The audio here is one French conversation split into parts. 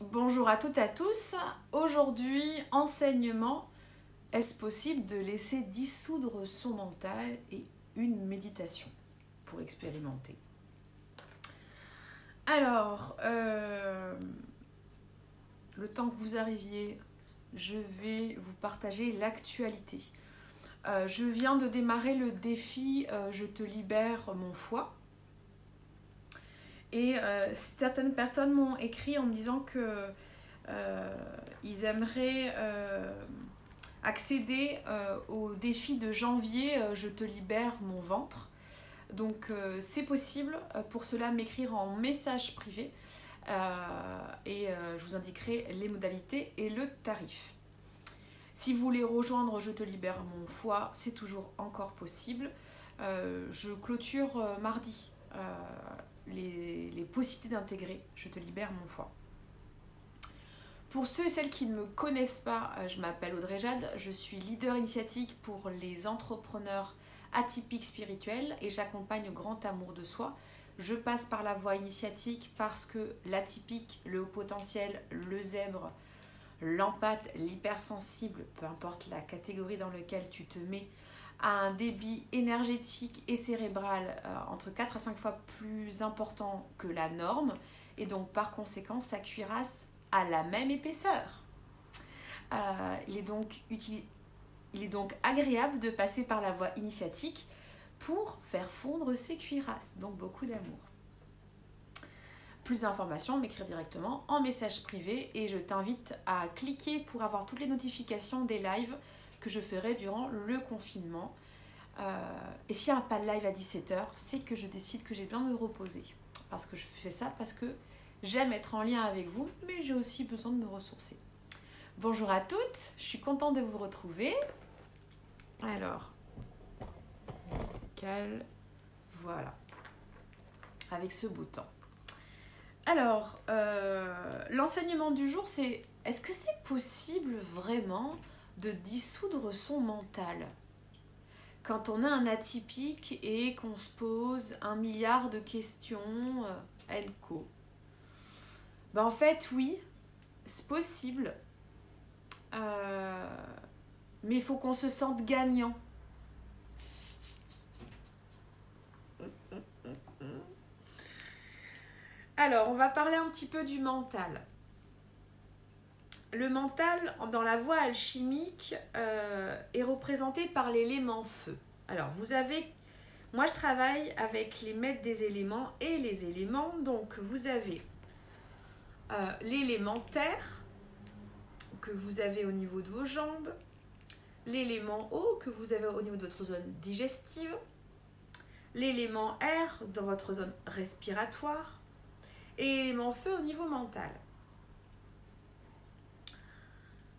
Bonjour à toutes et à tous. Aujourd'hui, enseignement. Est-ce possible de laisser dissoudre son mental et une méditation pour expérimenter? Alors, le temps que vous arriviez, je vais vous partager l'actualité. Je viens de démarrer le défi Je te libère mon foie. Et certaines personnes m'ont écrit en me disant que ils aimeraient accéder au défi de janvier Je te libère mon ventre. Donc c'est possible pour cela m'écrire en message privé et je vous indiquerai les modalités et le tarif. Si vous voulez rejoindre Je te libère mon foie, c'est toujours encore possible. Je clôture mardi les possibilités d'intégrer Je te libère mon foie. Pour ceux et celles qui ne me connaissent pas, je m'appelle Audrey Jade, je suis leader initiatique pour les entrepreneurs atypiques spirituels et j'accompagne au grand amour de soi. Je passe par la voie initiatique parce que l'atypique, le haut potentiel, le zèbre, l'empathe, l'hypersensible, peu importe la catégorie dans laquelle tu te mets, a un débit énergétique et cérébral entre 4 à 5 fois plus important que la norme et donc par conséquent sa cuirasse a la même épaisseur. Il est donc agréable de passer par la voie initiatique pour faire fondre ses cuirasses, donc beaucoup d'amour. Plus d'informations, m'écrire directement en message privé et je t'invite à cliquer pour avoir toutes les notifications des lives que je ferai durant le confinement. Et s'il n'y a pas de live à 17h, c'est que je décide que j'ai besoin de me reposer. Parce que je fais ça parce que j'aime être en lien avec vous, mais j'ai aussi besoin de me ressourcer. Bonjour à toutes, je suis contente de vous retrouver. Alors, voilà, avec ce beau temps. Alors, l'enseignement du jour, c'est est-ce que c'est possible vraiment de dissoudre son mental quand on a un atypique et qu'on se pose 1 milliard de questions co. Ben en fait, oui, c'est possible, mais il faut qu'on se sente gagnant. Alors, on va parler un petit peu du mental. Le mental, dans la voie alchimique, est représenté par l'élément feu. Alors, moi je travaille avec les maîtres des éléments et les éléments. Donc, vous avez l'élément terre que vous avez au niveau de vos jambes, l'élément eau que vous avez au niveau de votre zone digestive, l'élément air dans votre zone respiratoire et l'élément feu au niveau mental.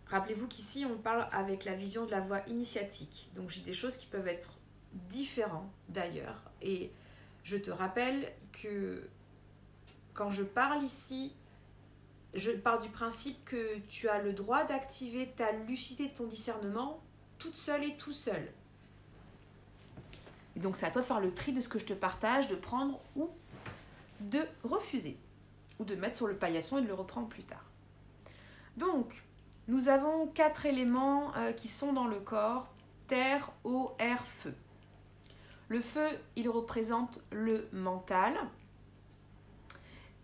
Rappelez-vous qu'ici, on parle avec la vision de la voie initiatique. Donc, j'ai des choses qui peuvent être différentes d'ailleurs. Et je te rappelle que quand je parle ici, je pars du principe que tu as le droit d'activer ta lucidité de ton discernement toute seule et tout seul. Et donc, c'est à toi de faire le tri de ce que je te partage, de prendre ou de refuser. Ou de mettre sur le paillasson et de le reprendre plus tard. Donc, nous avons 4 éléments qui sont dans le corps, terre, eau, air, feu. Le feu, il représente le mental.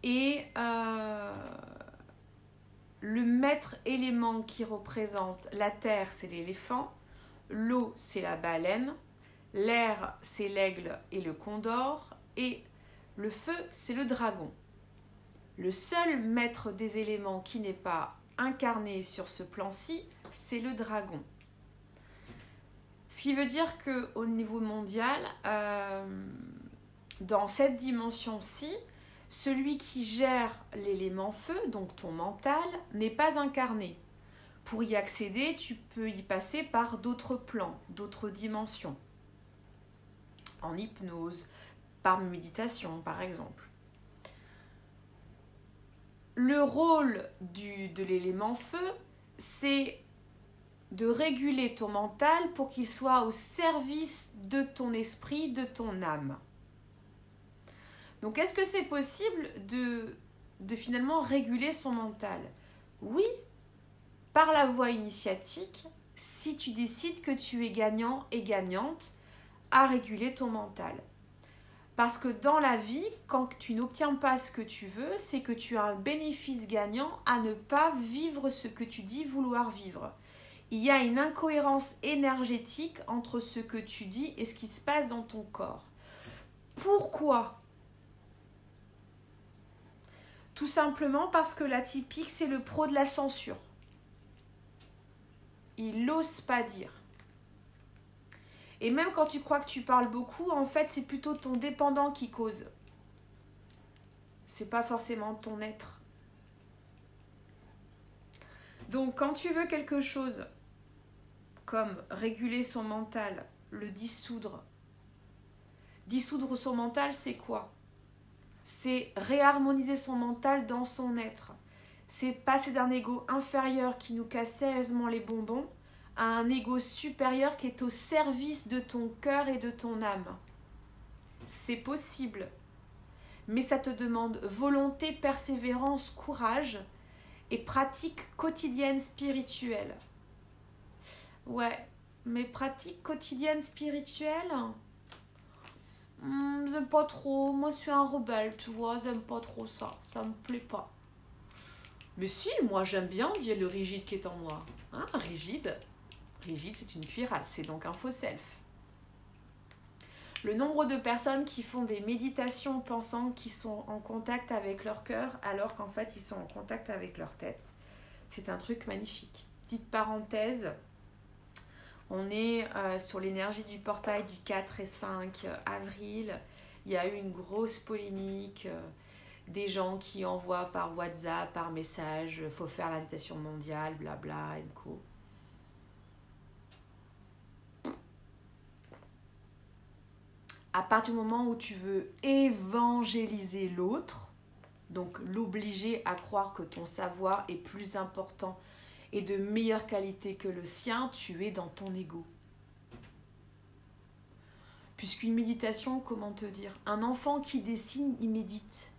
Et le maître élément qui représente la terre, c'est l'éléphant. L'eau, c'est la baleine. L'air, c'est l'aigle et le condor. Et le feu, c'est le dragon. Le seul maître des éléments qui n'est pas incarné sur ce plan-ci, c'est le dragon. Ce qui veut dire qu'au niveau mondial, dans cette dimension-ci, celui qui gère l'élément feu, donc ton mental, n'est pas incarné. Pour y accéder, tu peux y passer par d'autres plans, d'autres dimensions. En hypnose, par méditation par exemple. Le rôle de l'élément feu, c'est de réguler ton mental pour qu'il soit au service de ton esprit, de ton âme. Donc, est-ce que c'est possible de de finalement réguler son mental? Oui, par la voie initiatique, si tu décides que tu es gagnant et gagnante à réguler ton mental. Parce que dans la vie, quand tu n'obtiens pas ce que tu veux, c'est que tu as un bénéfice gagnant à ne pas vivre ce que tu dis vouloir vivre. Il y a une incohérence énergétique entre ce que tu dis et ce qui se passe dans ton corps. Pourquoi ? Tout simplement parce que l'atypique, c'est le pro de la censure. Il n'ose pas dire. Et même quand tu crois que tu parles beaucoup, en fait, c'est plutôt ton dépendant qui cause. C'est pas forcément ton être. Donc, quand tu veux quelque chose comme réguler son mental, le dissoudre. Dissoudre son mental, c'est quoi ? C'est réharmoniser son mental dans son être. C'est passer d'un ego inférieur qui nous casse sérieusement les bonbons à un ego supérieur qui est au service de ton cœur et de ton âme. C'est possible. Mais ça te demande volonté, persévérance, courage et pratique quotidienne spirituelle. Ouais, mes pratiques quotidiennes spirituelles, j'aime pas trop. Moi, je suis un rebelle, tu vois, j'aime pas trop ça. Ça me plaît pas. Mais si, moi, j'aime bien, dit le rigide qui est en moi. Hein, rigide, c'est une cuirasse, c'est donc un faux self. Le nombre de personnes qui font des méditations pensant qu'ils sont en contact avec leur cœur alors qu'en fait, ils sont en contact avec leur tête. C'est un truc magnifique. Petite parenthèse, on est sur l'énergie du portail du 4 et 5 avril. Il y a eu une grosse polémique, des gens qui envoient par WhatsApp, par message, faut faire la méditation mondiale, blabla, et co. À partir du moment où tu veux évangéliser l'autre, donc l'obliger à croire que ton savoir est plus important et de meilleure qualité que le sien, tu es dans ton ego. Puisqu'une méditation, comment te dire ? Un enfant qui dessine, il médite.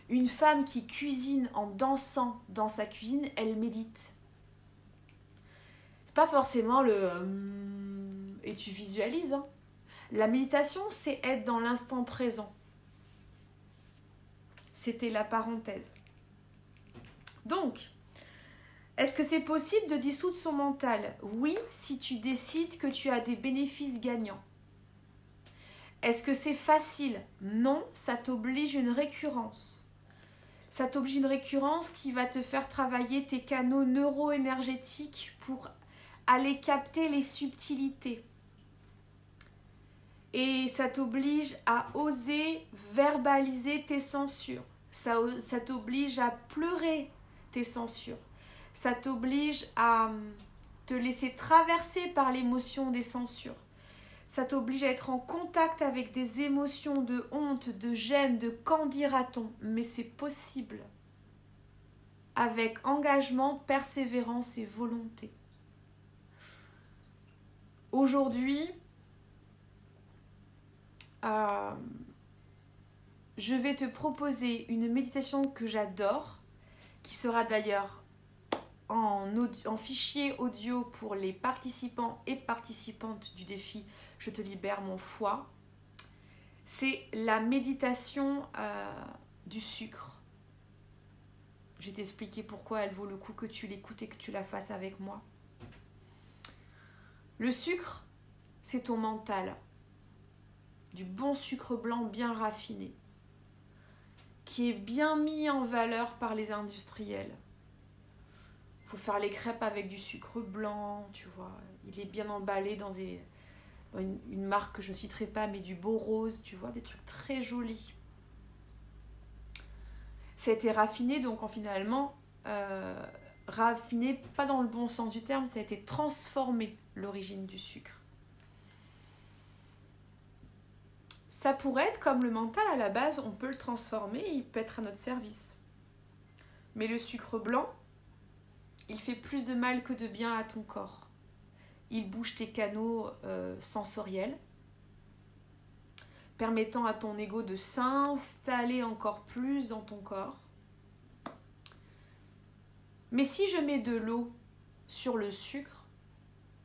Une femme qui cuisine en dansant dans sa cuisine, elle médite. C'est pas forcément le et tu visualises. Hein. La méditation, c'est être dans l'instant présent. C'était la parenthèse. Donc, est-ce que c'est possible de dissoudre son mental ? Oui, si tu décides que tu as des bénéfices gagnants. Est-ce que c'est facile ? Non, ça t'oblige une récurrence. Ça t'oblige une récurrence qui va te faire travailler tes canaux neuro-énergétiques pour aller capter les subtilités. Et ça t'oblige à oser verbaliser tes censures. Ça t'oblige à pleurer tes censures. Ça t'oblige à te laisser traverser par l'émotion des censures. Ça t'oblige à être en contact avec des émotions de honte, de gêne, de qu'en dira-t-on. Mais c'est possible. Avec engagement, persévérance et volonté. Aujourd'hui, je vais te proposer une méditation que j'adore, qui sera d'ailleurs en fichier audio pour les participants et participantes du défi « Je te libère mon foie ». C'est la méditation du sucre. Je vais t'expliquer pourquoi elle vaut le coup que tu l'écoutes et que tu la fasses avec moi. Le sucre, c'est ton mental. Du bon sucre blanc bien raffiné, qui est bien mis en valeur par les industriels. Il faut faire les crêpes avec du sucre blanc, tu vois. Il est bien emballé dans une marque que je ne citerai pas, mais du beau rose, tu vois, des trucs très jolis. Ça a été raffiné, donc finalement, raffiné, pas dans le bon sens du terme, ça a été transformé, l'origine du sucre. Ça pourrait être comme le mental à la base, on peut le transformer, il peut être à notre service. Mais le sucre blanc, il fait plus de mal que de bien à ton corps. Il bouge tes canaux sensoriels. permettant à ton ego de s'installer encore plus dans ton corps. Mais si je mets de l'eau sur le sucre,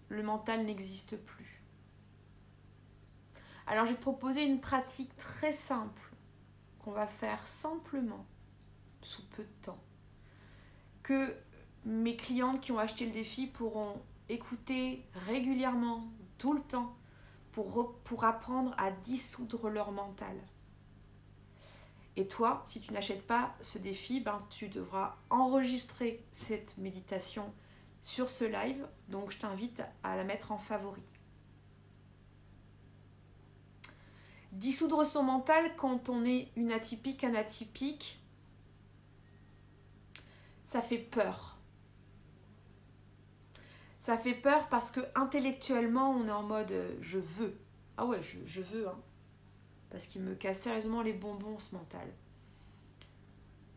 le mental n'existe plus. Alors je vais te proposer une pratique très simple qu'on va faire simplement, sous peu de temps, que mes clientes qui ont acheté le défi pourront écouter régulièrement, tout le temps, pour apprendre à dissoudre leur mental. Et toi, si tu n'achètes pas ce défi, tu devras enregistrer cette méditation sur ce live. Donc, je t'invite à la mettre en favori. Dissoudre son mental quand on est une atypique, un atypique, ça fait peur. Ça fait peur parce que intellectuellement, on est en mode je veux. Ah ouais, je veux, hein. Parce qu'il me casse sérieusement les bonbons, ce mental.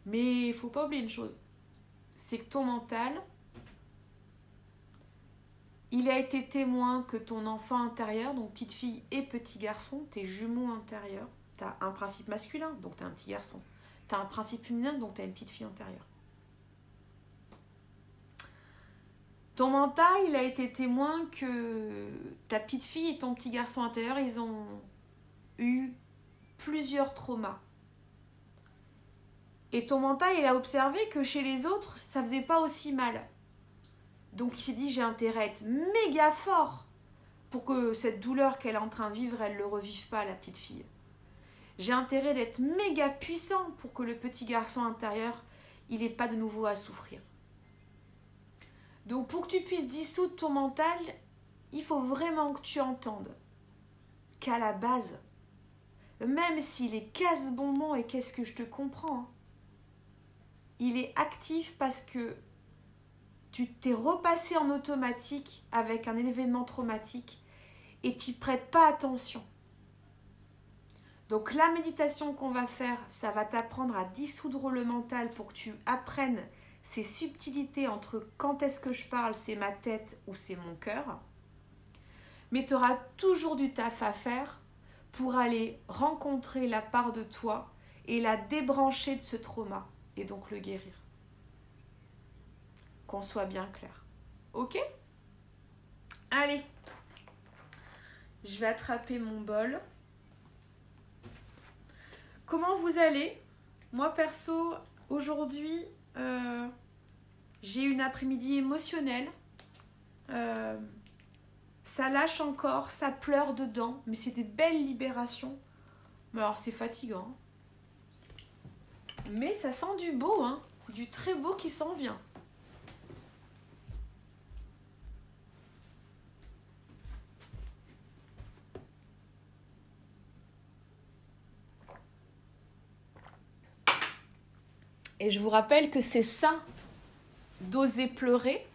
Mais il ne faut pas oublier une chose. C'est que ton mental, il a été témoin que ton enfant intérieur, donc petite fille et petit garçon, tes jumeaux intérieurs, tu as un principe masculin, donc tu as un petit garçon. Tu as un principe féminin, donc tu as une petite fille intérieure. Ton mental, il a été témoin que ta petite fille et ton petit garçon intérieur, ils ont eu plusieurs traumas. Et ton mental, il a observé que chez les autres, ça faisait pas aussi mal. Donc il s'est dit, j'ai intérêt à être méga fort pour que cette douleur qu'elle est en train de vivre, elle ne le revive pas, la petite fille. J'ai intérêt d'être méga puissant pour que le petit garçon intérieur, il n'ait pas de nouveau à souffrir. Donc pour que tu puisses dissoudre ton mental, il faut vraiment que tu entendes qu'à la base, même s'il est casse-bonbon et qu'est-ce que je te comprends, hein, il est actif parce que tu t'es repassé en automatique avec un événement traumatique et tu n'y prêtes pas attention. Donc la méditation qu'on va faire, ça va t'apprendre à dissoudre le mental pour que tu apprennes ces subtilités entre quand est-ce que je parle, c'est ma tête ou c'est mon cœur. Mais tu auras toujours du taf à faire pour aller rencontrer la part de toi et la débrancher de ce trauma et donc le guérir. Qu'on soit bien clair. Ok ? Allez, je vais attraper mon bol. Comment vous allez ? Moi perso, aujourd'hui, j'ai une après-midi émotionnelle. Ça lâche encore, ça pleure dedans, mais c'est des belles libérations. Mais alors c'est fatigant. Mais ça sent du beau, hein, du très beau qui s'en vient. Et je vous rappelle que c'est ça, d'oser pleurer.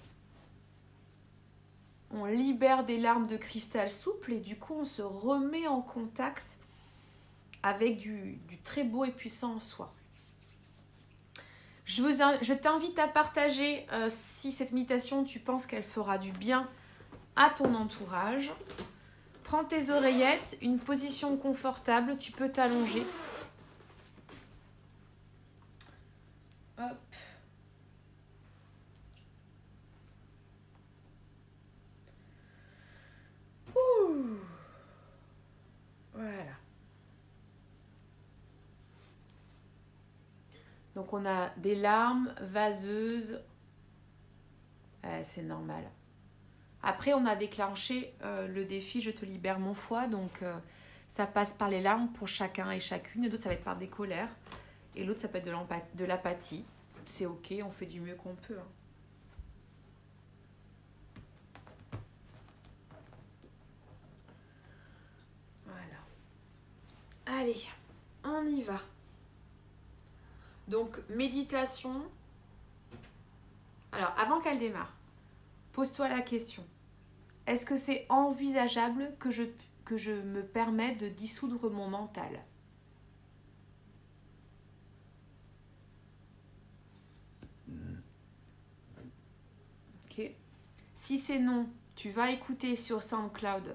On libère des larmes de cristal souple et du coup on se remet en contact avec du très beau et puissant en soi. Je t'invite à partager si cette méditation tu penses qu'elle fera du bien à ton entourage. Prends tes oreillettes, une position confortable, tu peux t'allonger. Hop. Ouh. Voilà. Donc on a des larmes vaseuses. C'est normal. Après on a déclenché le défi Je te libère mon foie. Donc ça passe par les larmes pour chacun et chacune. Et d'autres ça va être par des colères. Et l'autre ça peut être de l'apathie. C'est ok, on fait du mieux qu'on peut. Hein. Voilà. Allez, on y va. Donc, méditation. Alors, avant qu'elle démarre, pose-toi la question. Est-ce que c'est envisageable que je me permette de dissoudre mon mental ? Ok. Si c'est non, tu vas écouter sur SoundCloud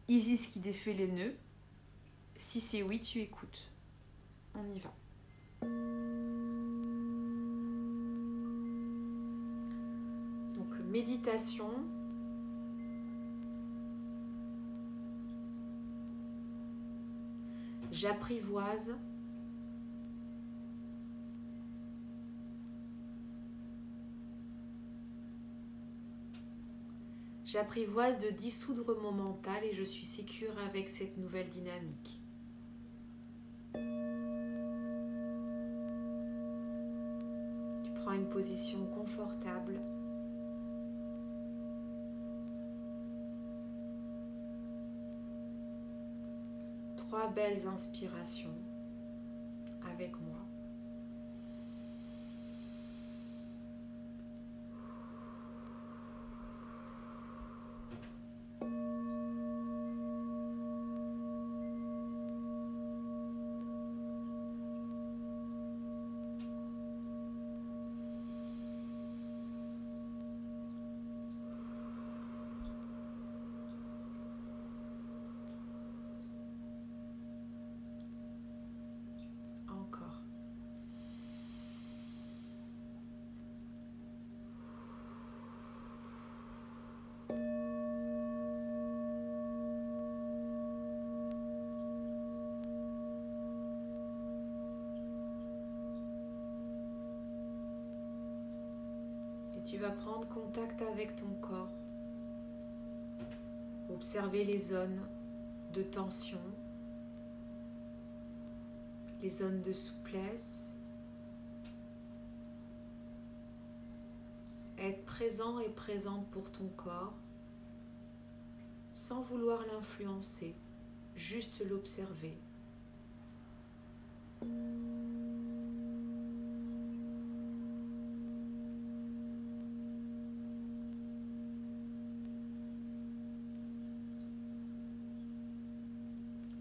Isis qui défait les nœuds. Si c'est oui, tu écoutes. On y va. Donc, méditation. J'apprivoise. J'apprivoise de dissoudre mon mental et je suis sécure avec cette nouvelle dynamique. Tu prends une position confortable. Trois belles inspirations avec moi. Encore. Et tu vas prendre contact avec ton corps. Observer les zones de tension, les zones de souplesse. Être présent et présente pour ton corps sans vouloir l'influencer, juste l'observer.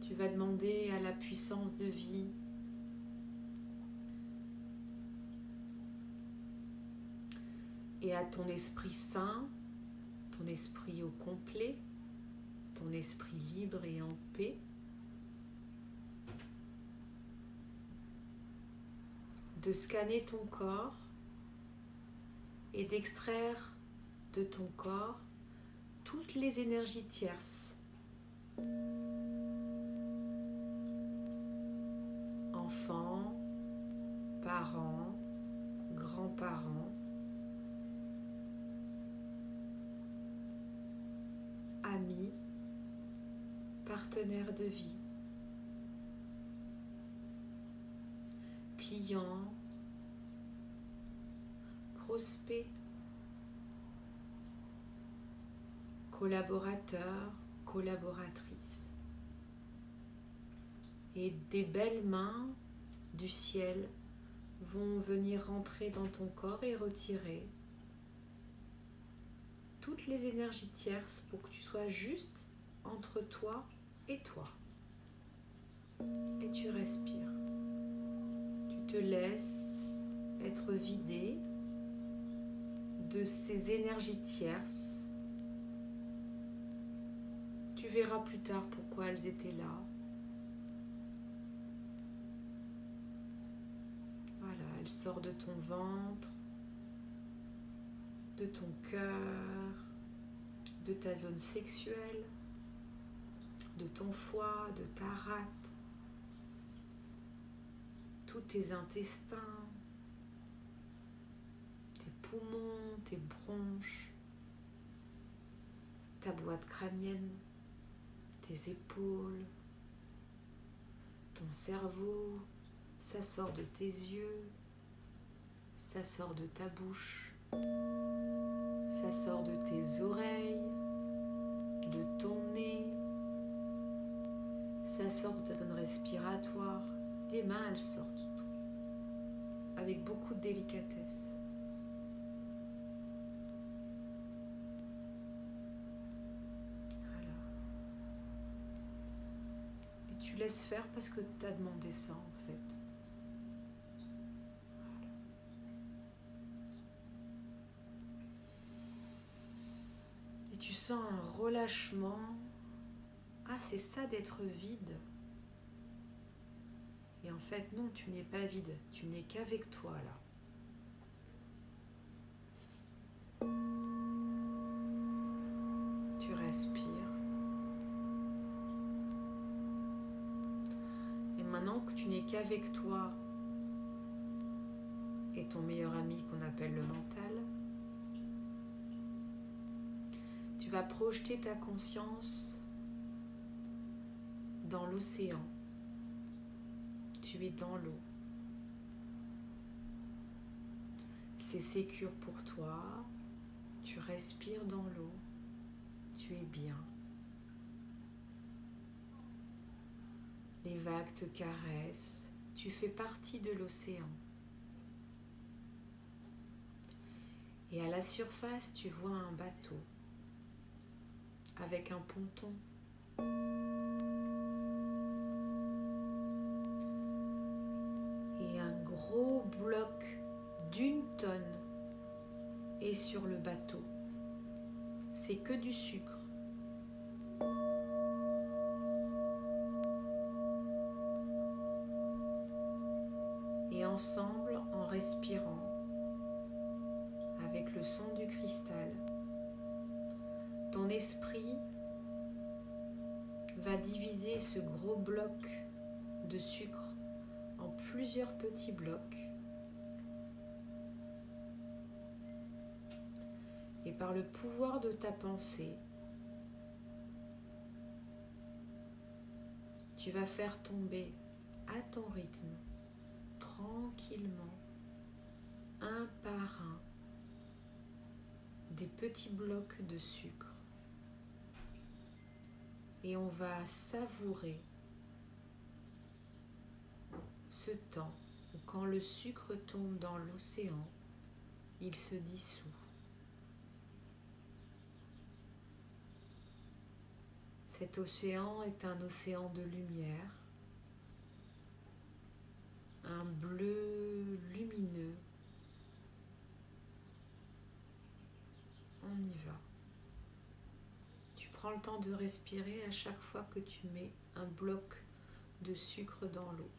Tu vas demander à la puissance de vie et à ton esprit sain, ton esprit au complet, ton esprit libre et en paix, de scanner ton corps et d'extraire de ton corps toutes les énergies tierces. Enfants, parents, grands-parents, amis, partenaires de vie, clients, prospects, collaborateurs, collaboratrices. Et des belles mains du ciel vont venir rentrer dans ton corps et retirer toutes les énergies tierces pour que tu sois juste entre toi et toi. Et tu respires. Tu te laisses être vidé de ces énergies tierces. Tu verras plus tard pourquoi elles étaient là. Voilà, elles sortent de ton ventre, de ton cœur, de ta zone sexuelle, de ton foie, de ta rate, tous tes intestins, tes poumons, tes bronches, ta boîte crânienne, tes épaules, ton cerveau, ça sort de tes yeux, ça sort de ta bouche, ça sort de tes oreilles, de ton nez, ça sort de ta zone respiratoire. Les mains, elles sortent tout, avec beaucoup de délicatesse. Voilà. Et tu laisses faire parce que tu as demandé ça en fait. Voilà. Tu sens un relâchement. Ah, c'est ça d'être vide. Et en fait, non, tu n'es pas vide, tu n'es qu'avec toi là. Tu respires. Et maintenant que tu n'es qu'avec toi et ton meilleur ami qu'on appelle le mental, tu vas projeter ta conscience dans l'océan. Tu es dans l'eau. C'est sécure pour toi. Tu respires dans l'eau. Tu es bien. Les vagues te caressent. Tu fais partie de l'océan. Et à la surface, tu vois un bateau avec un ponton. Et un gros bloc d'1 tonne est sur le bateau. C'est que du sucre. Et ensemble, en respirant, avec le son du cristal, ton esprit va diviser ce gros bloc de sucre en plusieurs petits blocs. Et par le pouvoir de ta pensée, tu vas faire tomber à ton rythme, tranquillement, un par un, des petits blocs de sucre. Et on va savourer ce temps où quand le sucre tombe dans l'océan, il se dissout. Cet océan est un océan de lumière, un bleu lumineux. On y va. Tu prends le temps de respirer à chaque fois que tu mets un bloc de sucre dans l'eau.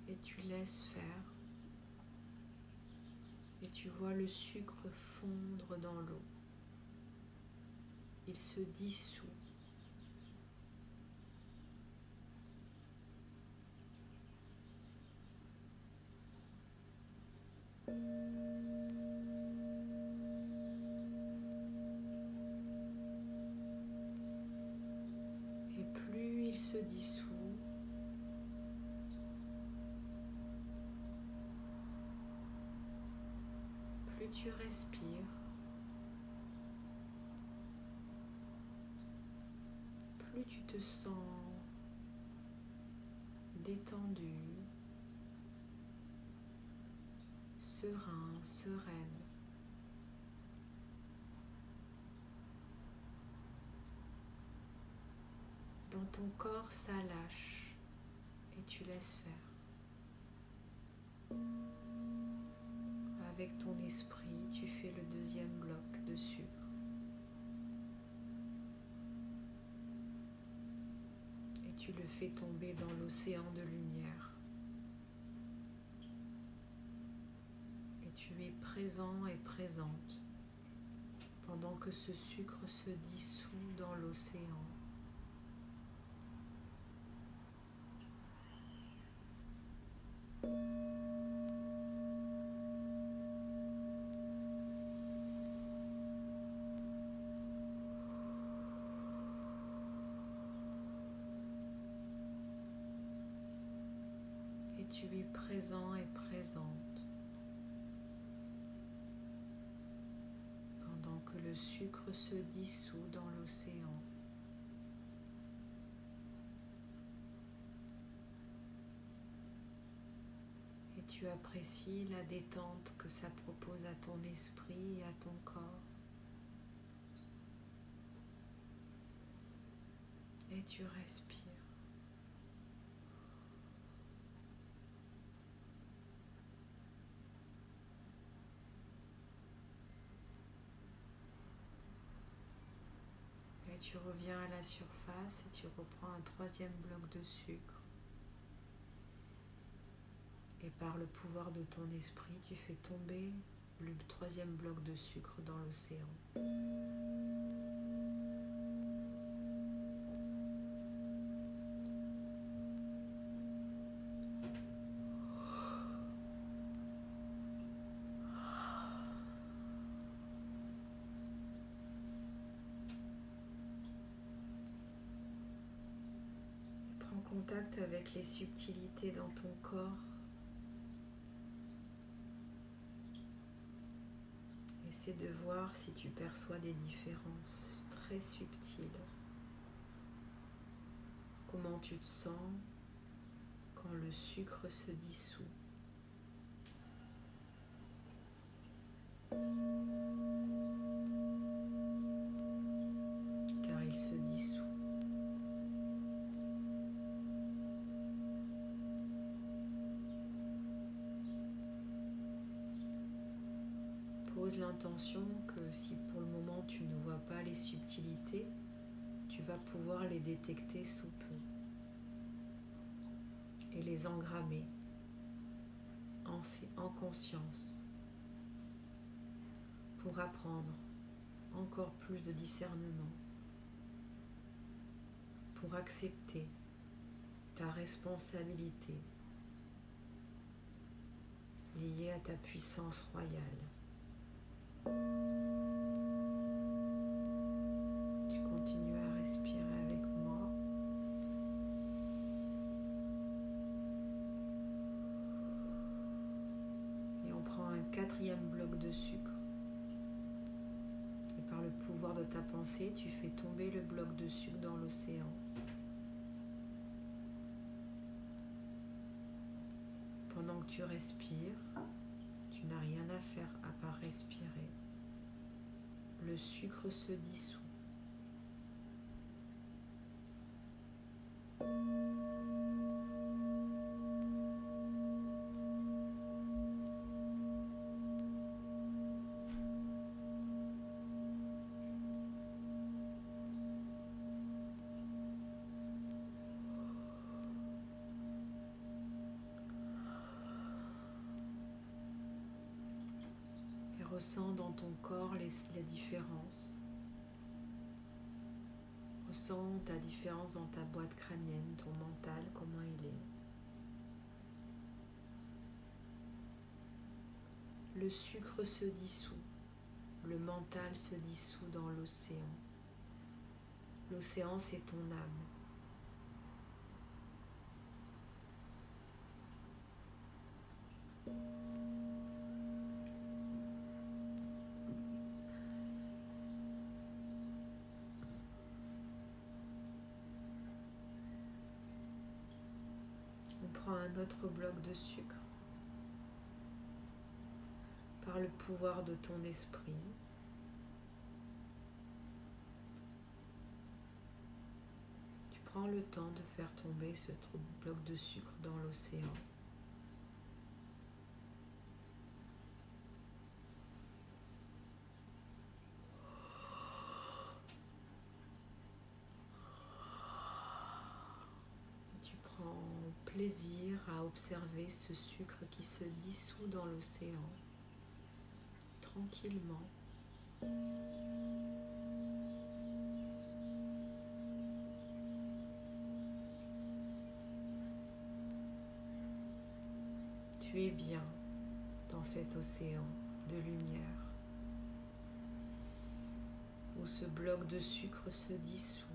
Et tu laisses faire. Et tu vois le sucre fondre dans l'eau. Il se dissout. Et plus il se dissout, plus tu respires, plus tu te sens détendu, serein, sereine. Dans ton corps, ça lâche et tu laisses faire. Avec ton esprit, tu fais le deuxième bloc de sucre. Et tu le fais tomber dans l'océan de lumière. Et tu es présent et présente pendant que ce sucre se dissout dans l'océan. Et tu es présent et présente pendant que le sucre se dissout dans l'océan. tu apprécies la détente que ça propose à ton esprit et à ton corps. Et tu respires. Et tu reviens à la surface et tu reprends un troisième bloc de sucre. Et par le pouvoir de ton esprit, tu fais tomber le troisième bloc de sucre dans l'océan. Prends contact avec les subtilités dans ton corps. Essaie de voir si tu perçois des différences très subtiles. Comment tu te sens quand le sucre se dissout. Car il se dissout. Pose l'intention que si pour le moment tu ne vois pas les subtilités, tu vas pouvoir les détecter sous peu et les engrammer en conscience pour apprendre encore plus de discernement, pour accepter ta responsabilité liée à ta puissance royale. Tu continues à respirer avec moi. Et on prend un quatrième bloc de sucre. Et par le pouvoir de ta pensée, tu fais tomber le bloc de sucre dans l'océan. Pendant que tu respires, tu n'as rien à faire à part respirer. Le sucre se dissout. Ressens dans ton corps les différences. Ressens ta différence dans ta boîte crânienne, ton mental, comment il est. Le sucre se dissout, le mental se dissout dans l'océan. L'océan, c'est ton âme. Un autre bloc de sucre par le pouvoir de ton esprit. Tu prends le temps de faire tomber ce bloc de sucre dans l'océan. Plaisir à observer ce sucre qui se dissout dans l'océan, tranquillement. Tu es bien dans cet océan de lumière où ce bloc de sucre se dissout.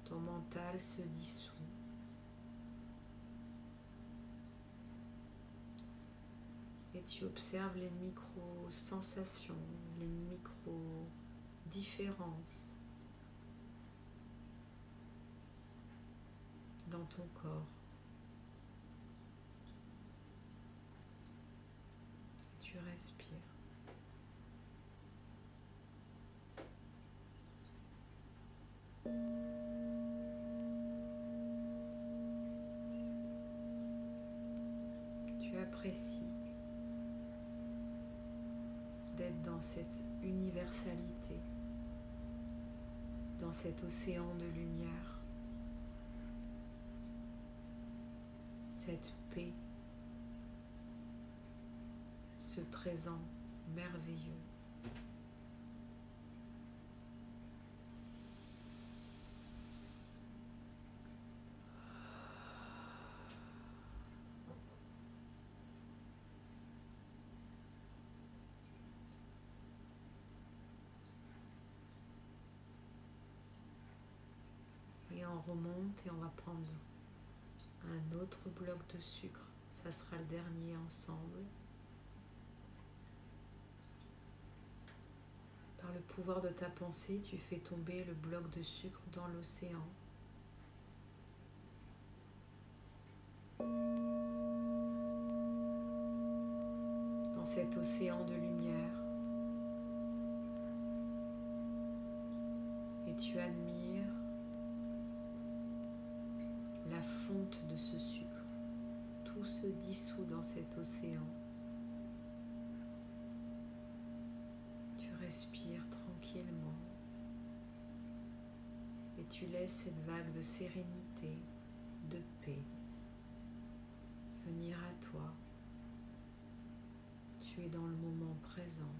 Ton mental se dissout. Et tu observes les micro-sensations, les micro-différences dans ton corps. tu respires. Tu apprécies d'être dans cette universalité, dans cet océan de lumière, cette paix, ce présent merveilleux. Et on remonte et on va prendre un autre bloc de sucre. Ça sera le dernier ensemble. Par le pouvoir de ta pensée, tu fais tomber le bloc de sucre dans l'océan. Dans cet océan de lumière. Et tu admires la fonte de ce sucre. Tout se dissout dans cet océan. Tu respires tranquillement et tu laisses cette vague de sérénité, de paix venir à toi. Tu es dans le moment présent.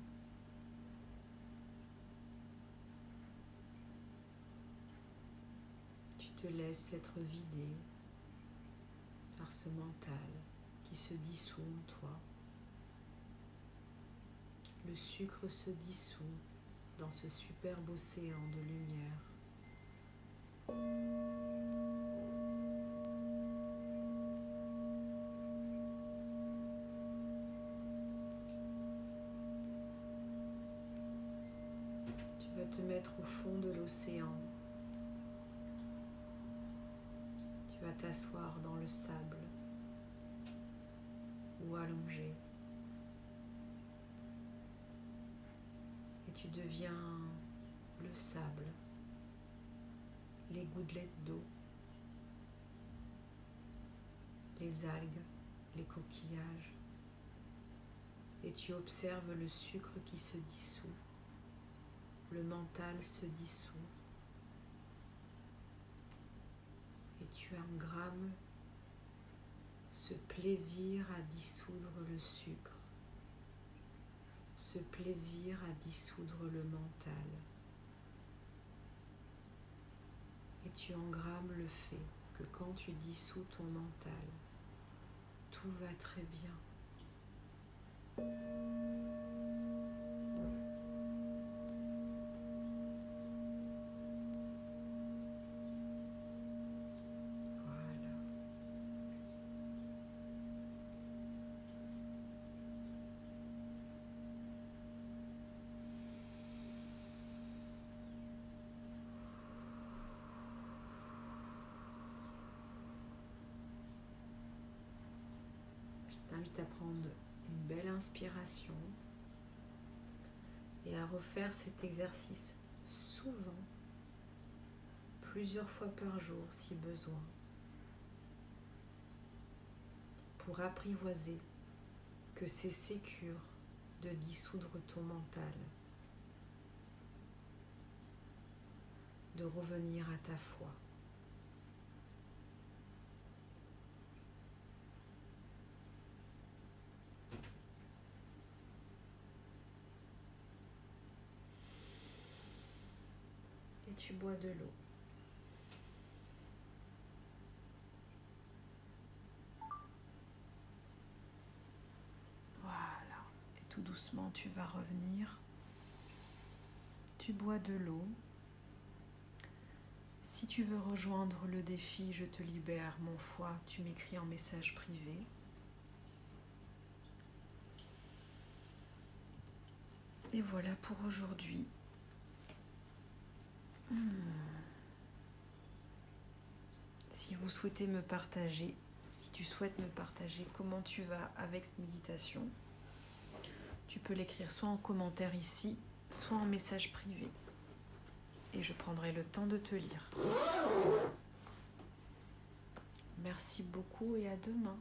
Tu te laisses être vidé par ce mental qui se dissout en toi. Le sucre se dissout dans ce superbe océan de lumière. Tu vas te mettre au fond de l'océan. Tu vas t'asseoir dans le sable ou allongé. Et tu deviens le sable, les gouttelettes d'eau, les algues, les coquillages. Et tu observes le sucre qui se dissout, le mental se dissout. Et tu engrammes ce plaisir à dissoudre le sucre, ce plaisir à dissoudre le mental. Et tu engrammes le fait que quand tu dissous ton mental, tout va très bien. Voilà. Je t'invite à prendre une belle inspiration et à refaire cet exercice souvent, plusieurs fois par jour si besoin, pour apprivoiser que c'est sécure de dissoudre ton mental, de revenir à ta foi. Et tu bois de l'eau. Voilà. Et tout doucement, tu vas revenir. Tu bois de l'eau. Si tu veux rejoindre le défi « Je te libère, mon foie », tu m'écris en message privé. Et voilà pour aujourd'hui. Si vous souhaitez me partager, si tu souhaites me partager comment tu vas avec cette méditation, tu peux l'écrire soit en commentaire ici, soit en message privé. Et je prendrai le temps de te lire. Merci beaucoup et à demain.